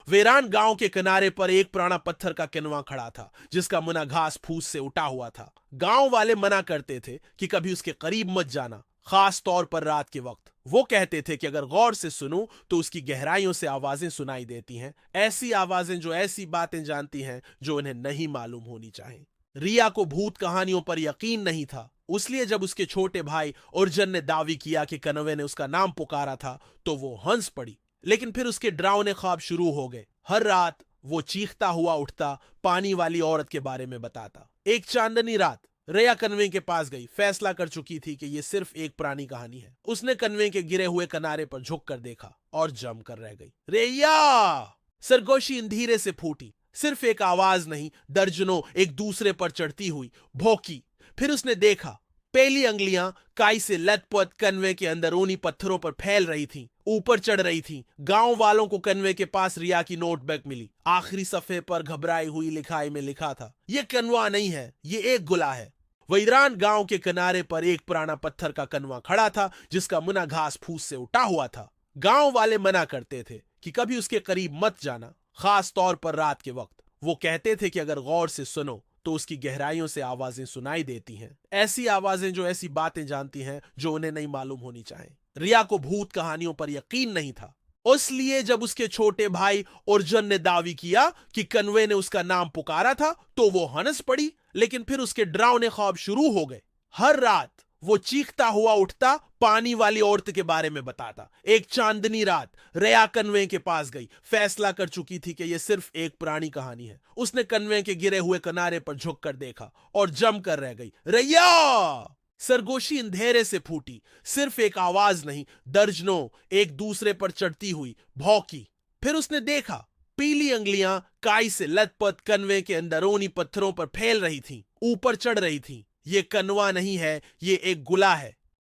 वीरान गांव के किनारे पर एक पुराना पत्थर का किनवा खड़ा था, जिसका मुना घास फूस से उठा हुआ था। गांव वाले मना करते थे कि कभी उसके करीब मत जाना, खास तौर पर रात के वक्त। वो कहते थे कि अगर गौर से सुनो तो उसकी गहराइयों से आवाजें सुनाई देती हैं, ऐसी आवाजें जो ऐसी बातें जानती हैं जो उन्हें नहीं मालूम होनी चाहिए। रिया को भूत कहानियों पर यकीन नहीं था, इसलिए जब उसके छोटे भाई उर्जन ने दावी किया कि कनवे ने उसका नाम पुकारा था तो वो हंस पड़ी। लेकिन फिर उसके डरावने ख्वाब शुरू हो गए। हर रात वो चीखता हुआ उठता, पानी वाली औरत के बारे में बताता। एक चांदनी रात रिया कन्वे के पास गई, फैसला कर चुकी थी कि यह सिर्फ एक पुरानी कहानी है। उसने कन्वे के गिरे हुए किनारे पर झुक कर देखा और जम कर रह गई। रिया! सरगोशी धीरे से फूटी। सिर्फ एक आवाज नहीं, दर्जनों एक दूसरे पर चढ़ती हुई भौंकी। फिर उसने देखा, पहली अंगलियां काई से लथपथ कन्वे के अंदरूनी पत्थरों पर फैल रही थीं, ऊपर चढ़ रही थीं। गांव वालों को कन्वे के पास रिया की नोटबुक मिली। आखिरी सफे पर घबराई हुई लिखाई में लिखा था, यह कनवा नहीं है, ये एक गुला है। वैरान गांव के किनारे पर एक पुराना पत्थर का कनवा खड़ा था, जिसका मुना घास फूस से उठा हुआ था। गांव वाले मना करते थे कि कभी उसके करीब मत जाना, खास तौर पर रात के वक्त। वो कहते थे कि अगर गौर से सुनो तो उसकी गहराइयों से आवाजें सुनाई देती हैं, ऐसी आवाजें जो ऐसी बातें जानती हैं जो उन्हें नहीं मालूम होनी चाहिए। रिया को भूत कहानियों पर यकीन नहीं था, इसलिए जब उसके छोटे भाई अर्जुन ने दावी किया कि कन्वे ने उसका नाम पुकारा था तो वो हंस पड़ी। लेकिन फिर उसके डरावने ख्वाब शुरू हो गए। हर रात वो चीखता हुआ उठता, पानी वाली औरत के बारे में बताता। एक चांदनी रात रिया कन्वे के पास गई, फैसला कर चुकी थी कि यह सिर्फ एक पुरानी कहानी है। उसने कन्वे के गिरे हुए किनारे पर झुक कर देखा और जम कर रह गई। रिया! सरगोशी अंधेरे से फूटी। सिर्फ एक आवाज नहीं, दर्जनों एक दूसरे पर चढ़ती हुई भौंकी। फिर उसने देखा, पीली अंगलियां काई से लथपथ कन्वे के अंदरूनी पत्थरों पर फैल रही थीं, ऊपर चढ़ रही थीं। ये कनवा नहीं है, ये एक गुला है।